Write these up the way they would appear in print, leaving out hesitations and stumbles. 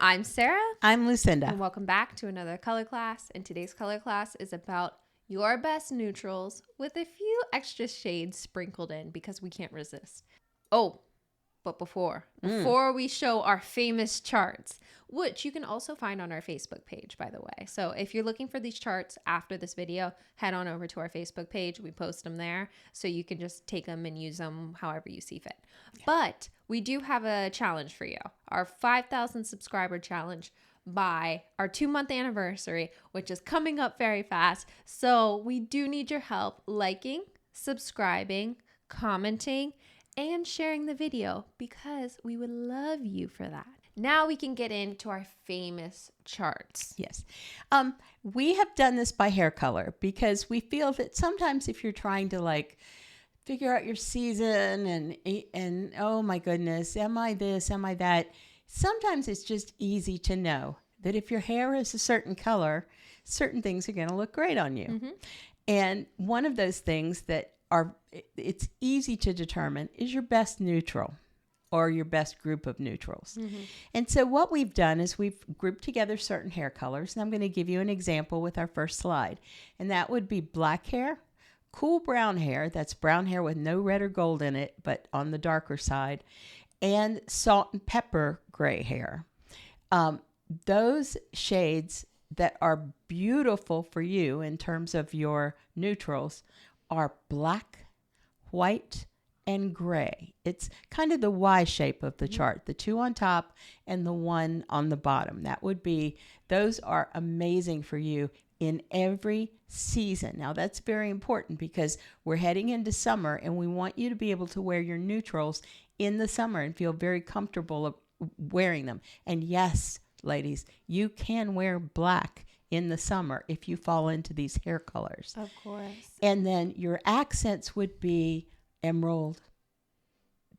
I'm Sarah. I'm Lucinda. And welcome back to another color class. And today's color class is about your best neutrals with a few extra shades sprinkled in because we can't resist. Oh, but before we show our famous charts, which you can also find on our Facebook page, by the way. So if you're looking for these charts after this video, head on over to our Facebook page. We post them there, so you can just take them and use them however you see fit. Yeah. But we do have a challenge for you, our 5,000 subscriber challenge by our 2-month anniversary, which is coming up very fast. So we do need your help liking, subscribing, commenting, and sharing the video because we would love you for that. Now we can get into our famous charts. Yes. We have done this by hair color because we feel that sometimes if you're trying to figure out your season and oh my goodness, am I this, am I that? Sometimes it's just easy to know that if your hair is a certain color, certain things are going to look great on you. Mm-hmm. And one of those things that it's easy to determine is your best neutral or your best group of neutrals. Mm-hmm. And so what we've done is we've grouped together certain hair colors, and I'm going to give you an example with our first slide. And that would be black hair, cool brown hair, that's brown hair with no red or gold in it, but on the darker side, and salt and pepper gray hair. Those shades that are beautiful for you in terms of your neutrals are black, white, and gray. It's kind of the Y shape of the chart, the two on top and the one on the bottom. Those are amazing for you in every season. Now that's very important because we're heading into summer and we want you to be able to wear your neutrals in the summer and feel very comfortable wearing them. And yes, ladies, you can wear black in the summer if you fall into these hair colors. Of course. And then your accents would be emerald,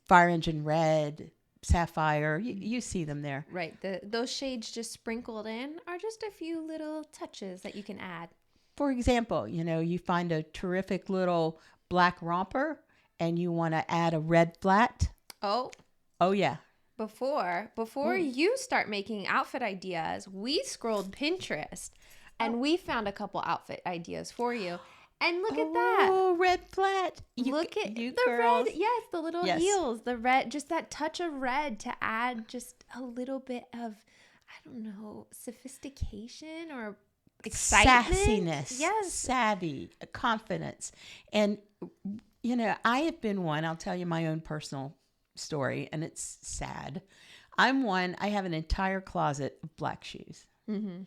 fire engine red, sapphire. You see them there. Right. Those shades just sprinkled in are just a few little touches that you can add. For example, you find a terrific little black romper and you want to add a red flat. Oh yeah. Before you start making outfit ideas, we scrolled Pinterest and we found a couple outfit ideas for you. And look at that. Oh, red flat. Look at you the girls. red. Yes, the little heels, the red, just that touch of red to add just a little bit of, I don't know, sophistication or excitement. Sassiness. Yes. Savvy, confidence. And, I have been one, I'll tell you my own personal story, and it's sad. I have an entire closet of black shoes. Mm-hmm.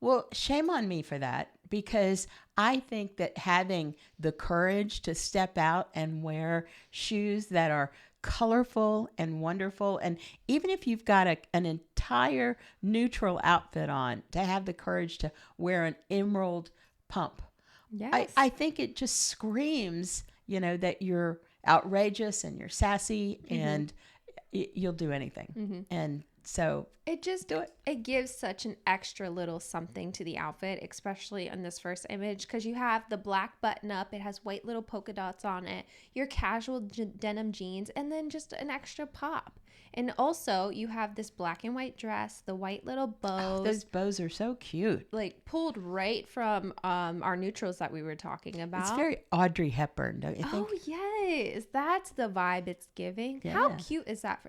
Well, shame on me for that because I think that having the courage to step out and wear shoes that are colorful and wonderful, and even if you've got an entire neutral outfit on, to have the courage to wear an emerald pump. Yes. I think it just screams, that you're outrageous and you're sassy, mm-hmm. and you'll do anything. Mm-hmm. And so it gives such an extra little something to the outfit, especially in this first image, because you have the black button up, it has white little polka dots on it, your casual denim jeans, and then just an extra pop. And also you have this black and white dress, the white little bows. Oh, those bows are so cute. Pulled right from our neutrals that we were talking about. It's very Audrey Hepburn, don't you think? Oh, yes. That's the vibe it's giving. Yeah. How cute is that?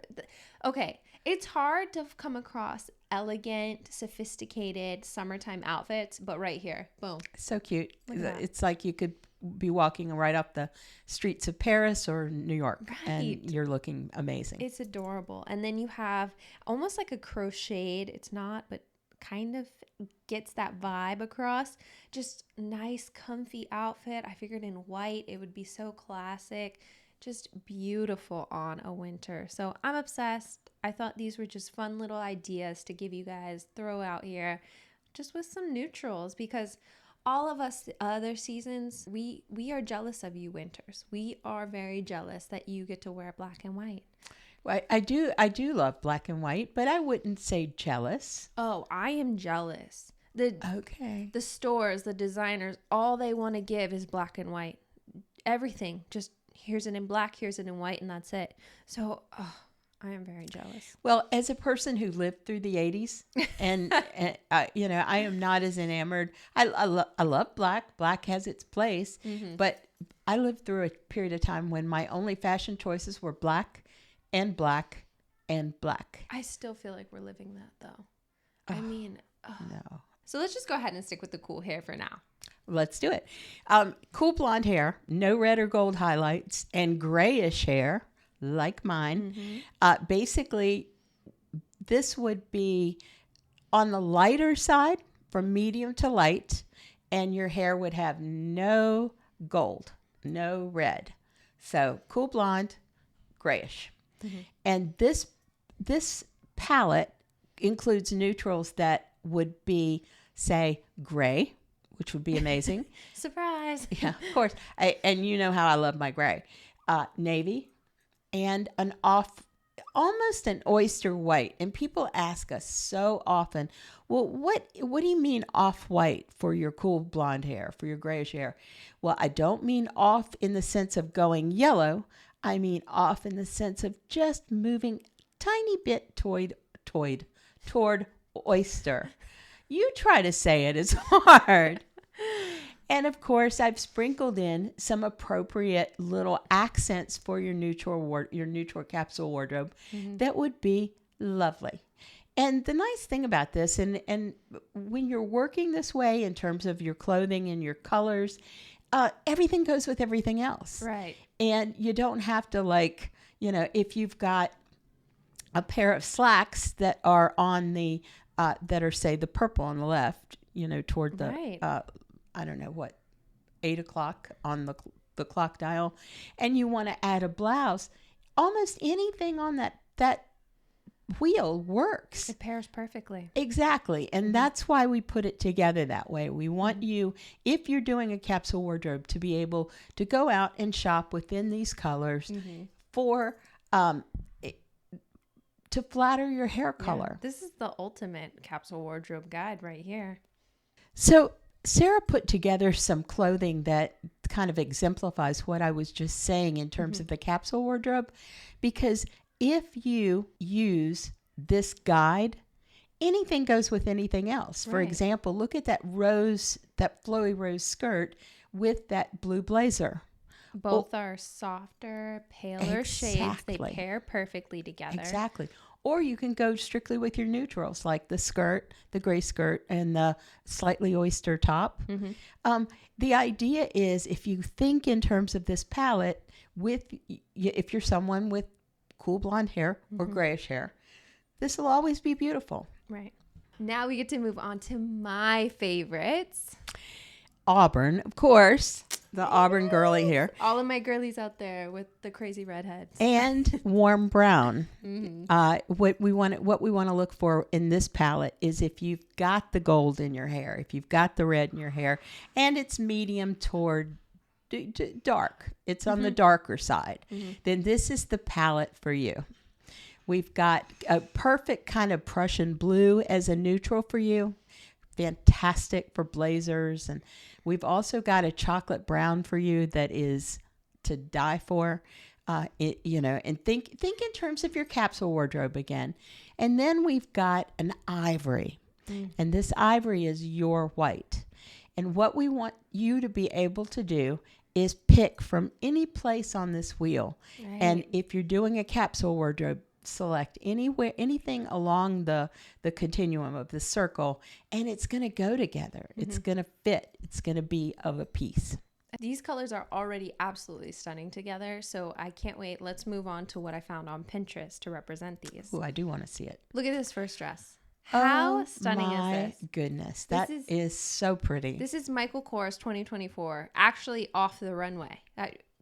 Okay. It's hard to come across elegant, sophisticated summertime outfits, but right here, boom. So cute. It's like you could be walking right up the streets of Paris or New York, right, and you're looking amazing. It's adorable. And then you have almost like a crocheted, it's not, but kind of gets that vibe across. Just nice, comfy outfit. I figured in white, it would be so classic. Just beautiful on a winter. So I'm obsessed. I thought these were just fun little ideas to give you guys, throw out here just with some neutrals, because all of us other seasons, we are jealous of you winters. We are very jealous that you get to wear black and white. Well, I do love black and white, but I wouldn't say jealous. Oh, I am jealous. The stores, the designers, all they want to give is black and white. Everything, just here's it in black, here's it in white, and that's it. So I am very jealous. Well, as a person who lived through the 80s, and you know, I am not as enamored. I love black. Black has its place, but I lived through a period of time when my only fashion choices were black and black and black. I still feel like we're living that though. I mean, No. so let's just go ahead and stick with the cool hair for now. Let's do it. Cool blonde hair, no red or gold highlights, and grayish hair, like mine. Basically, this would be on the lighter side, from medium to light, and your hair would have no gold, no red. So cool blonde, grayish. And this palette includes neutrals that would be, say, gray, which would be amazing. Surprise. Yeah, of course. And you know how I love my gray. Navy and almost an oyster white. And people ask us so often, well, what do you mean off-white for your cool blonde hair, for your grayish hair? Well, I don't mean off in the sense of going yellow. I mean off in the sense of just moving tiny bit toward oyster. You try to say it, it's hard. And of course, I've sprinkled in some appropriate little accents for your neutral capsule wardrobe that would be lovely. And the nice thing about this, and when you're working this way in terms of your clothing and your colors, everything goes with everything else. Right. And you don't have to, like, you know, if you've got a pair of slacks that are on the, that are, say, the purple on the left, you know, toward the, Right. I don't know what, 8 o'clock on the clock dial, and you want to add a blouse, almost anything on that wheel works. It pairs perfectly. Exactly. And that's why we put it together that way. We want you, if you're doing a capsule wardrobe, to be able to go out and shop within these colors for, to flatter your hair color. This is the ultimate capsule wardrobe guide right here. So Sara put together some clothing that kind of exemplifies what I was just saying in terms of the capsule wardrobe, because if you use this guide, anything goes with anything else. For example, look at that flowy rose skirt with that blue blazer. Both are softer, paler shades. They pair perfectly together. Exactly. Or you can go strictly with your neutrals, like the skirt, the gray skirt, and the slightly oyster top. The idea is, if you think in terms of this palette, if you're someone with cool blonde hair or grayish hair, this will always be beautiful. Right. Now we get to move on to my favorites. Auburn, of course, the Auburn girly hair. All of my girlies out there with the crazy redheads. And warm brown. What we want to look for in this palette is if you've got the gold in your hair, if you've got the red in your hair, and it's medium toward dark, it's on the darker side, then this is the palette for you. We've got a perfect kind of Prussian blue as a neutral for you. Fantastic for blazers. And we've also got a chocolate brown for you that is to die for. And think in terms of your capsule wardrobe again. And then we've got an ivory. And this ivory is your white. And what we want you to be able to do is pick from any place on this wheel. Right. And if you're doing a capsule wardrobe, select anything along the continuum of the circle, and it's going to go together. It's going to fit. It's going to be of a piece. These colors are already absolutely stunning together, so I can't wait. Let's move on to what I found on Pinterest to represent these. Oh, I do want to see it. Look at this first dress. How stunning is this? My goodness. That is so pretty. This is Michael Kors 2024, actually off the runway.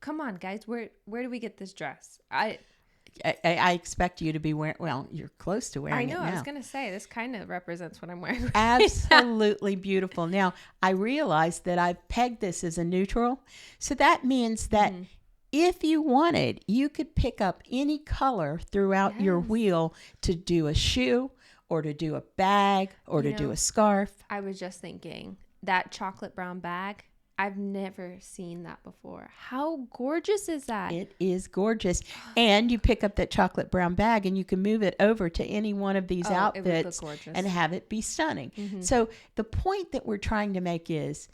Come on, guys. Where do we get this dress? I expect you to be wearing, well, you're close to wearing it now. I was going to say, this kind of represents what I'm wearing. Absolutely beautiful. Now, I realized that I've pegged this as a neutral. So that means that if you wanted, you could pick up any color throughout your wheel to do a shoe or to do a bag or to do a scarf. I was just thinking that chocolate brown bag I've never seen that before. How gorgeous is that? It is gorgeous. And you pick up that chocolate brown bag and you can move it over to any one of these It would look outfits gorgeous. and have it be stunning. So the point that we're trying to make is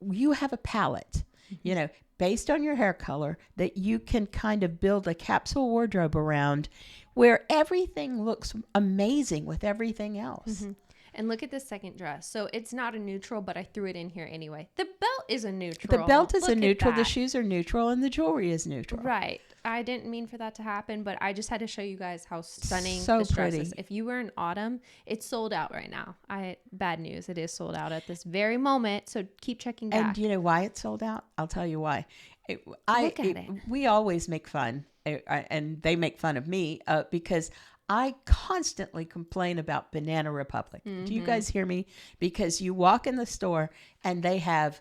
you have a palette, you know, based on your hair color that you can kind of build a capsule wardrobe around where everything looks amazing with everything else. And look at this second dress. So it's not a neutral, but I threw it in here anyway. The belt is a neutral. The belt is Look a at neutral, the that. shoes are neutral, and the jewelry is neutral. Right. I didn't mean for that to happen, but I just had to show you guys how stunning So this dress pretty. is. If you were in autumn, it's sold out right now. Bad news. It is sold out at this very moment. So keep checking back. And do you know why it's sold out? I'll tell you why. Look at it. We always make fun, and they make fun of me because I constantly complain about Banana Republic. Do you guys hear me? Because you walk in the store and they have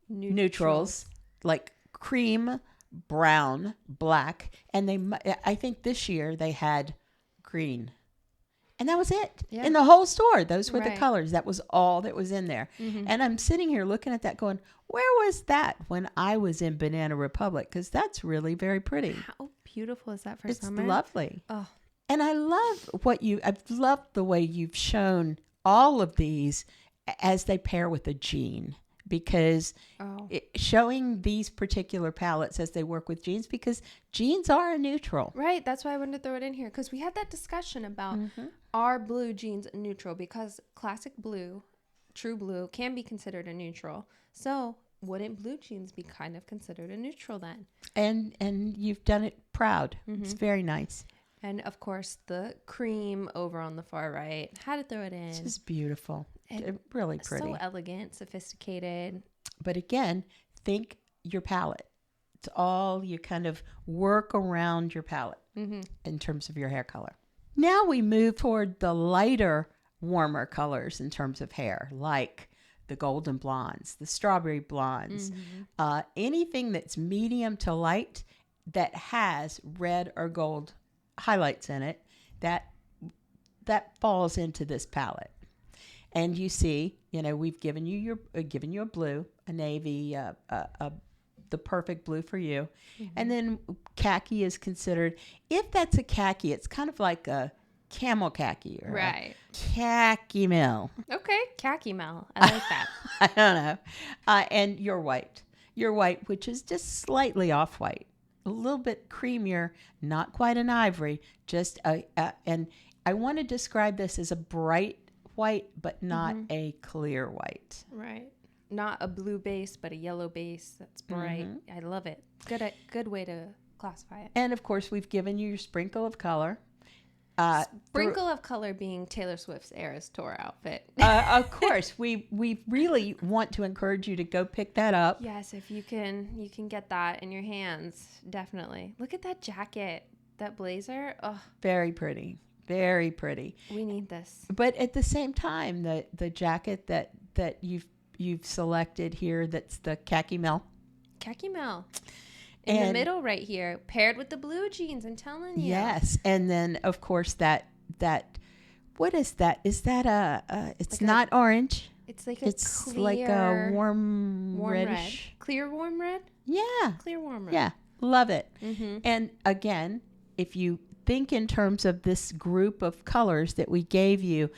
neutrals like cream, brown, black, and I think this year they had green. And that was it. Yeah. In the whole store, those were the Right. colors. That was all that was in there. And I'm sitting here looking at that going, where was that when I was in Banana Republic? Because that's really very pretty. How beautiful is that for It's summer? lovely. Oh, And I love I've loved the way you've shown all of these as they pair with a jean, because showing these particular palettes as they work with jeans, because jeans are a neutral. right. That's why I wanted to throw it in here, because we had that discussion about are blue jeans a neutral, because classic blue, true blue, can be considered a neutral. So wouldn't blue jeans be kind of considered a neutral then? And you've done it proud. It's very nice. And of course, the cream over on the far right. Had to throw it in. This is beautiful. Really pretty. So elegant, sophisticated. But again, think your palette. It's all you kind of work around your palette in terms of your hair color. Now we move toward the lighter, warmer colors in terms of hair, like the golden blondes, the strawberry blondes, anything that's medium to light that has red or gold highlights in it, that falls into this palette. And you see, you know, we've given you a blue, a navy, the perfect blue for you. And then khaki is considered, if that's a khaki, it's kind of like a camel khaki or Right. khaki mill. Okay. Khaki Mel. I like that. I don't know. And your white, which is just slightly off-white, a little bit creamier, not quite an ivory, just and I want to describe this as a bright white, but not a clear white. Right. Not a blue base, but a yellow base that's bright. I love it. Good way to classify it. And of course, we've given you your sprinkle of color. Sprinkle of color being Taylor Swift's Eras Tour outfit. Of course, we really want to encourage you to go pick that up. Yes, if you can get that in your hands, definitely. Look at that jacket, that blazer. Oh, Very pretty, very pretty. we need this. But at the same time, the jacket that you've selected here, that's the khaki mill. Khaki Mel. In the And- middle right here, paired with the blue jeans, I'm telling you. Yes, and then of course that what is that? Is that it's Like not orange. It's like It's clear, like a warm red. reddish. Clear warm red? Yeah, Clear warm red. yeah, love it. Mm-hmm. And again, if you think in terms of this group of colors that we gave you,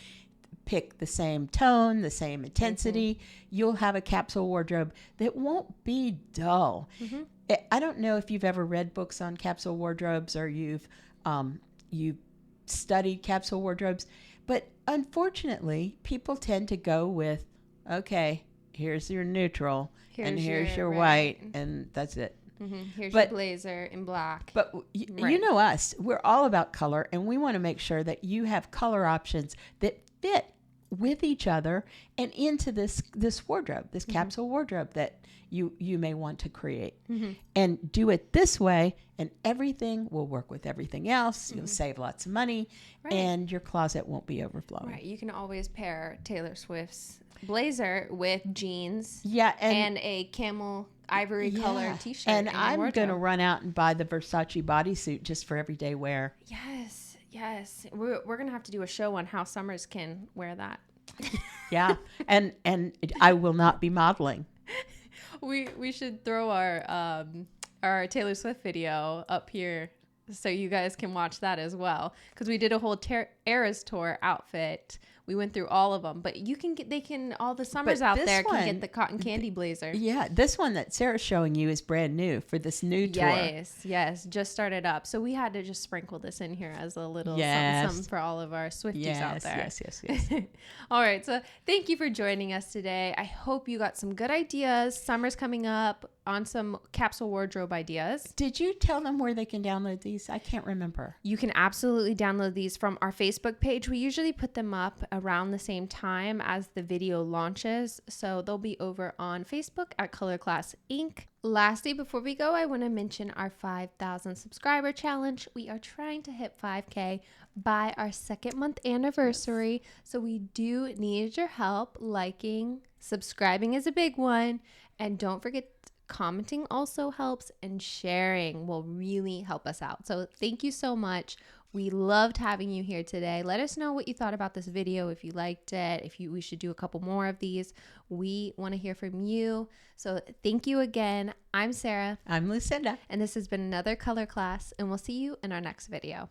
pick the same tone, the same intensity, you'll have a capsule wardrobe that won't be dull. I don't know if you've ever read books on capsule wardrobes or you've studied capsule wardrobes, but unfortunately, people tend to go with, okay, here's your neutral, and here's your white, and that's it. Here's But- your blazer in black. But Right. you know us, we're all about color, and we want to make sure that you have color options that fit with each other and into this wardrobe, this capsule wardrobe that you may want to create. And do it this way, and everything will work with everything else. You'll save lots of money, Right. and your closet won't be overflowing. Right. You can always pair Taylor Swift's blazer with jeans Yeah, and a camel ivory colored t-shirt. And in your I'm wardrobe. going to run out and buy the Versace bodysuit just for everyday wear. Yes. Yes. We're going to have to do a show on how summers can wear that. Yeah. and I will not be modeling. We should throw our Taylor Swift video up here so you guys can watch that as well, because we did a whole Eras Tour outfit. We went through all of them, but all the summers But out this there can one- get the cotton candy blazer. Yeah, this one that Sarah's showing you is brand new for this new tour. Yes, just started up. So we had to just sprinkle this in here as a little Yes. something for all of our Swifties out there. Yes. All right, so thank you for joining us today. I hope you got some good ideas. Summer's coming up, on some capsule wardrobe ideas. Did you tell them where they can download these? I can't remember. You can absolutely download these from our Facebook page. We usually put them up around the same time as the video launches. So they'll be over on Facebook at Color Class Inc. Lastly, before we go, I want to mention our 5,000 subscriber challenge. We are trying to hit 5K by our 2nd month anniversary. So we do need your help. Liking, subscribing is a big one. And don't forget, commenting also helps, and sharing will really help us out. So thank you so much. We loved having you here today. Let us know what you thought about this video, if you liked it, we should do a couple more of these. We want to hear from you. So thank you again. I'm Sarah. I'm Lucinda. And this has been another Color Class, and we'll see you in our next video.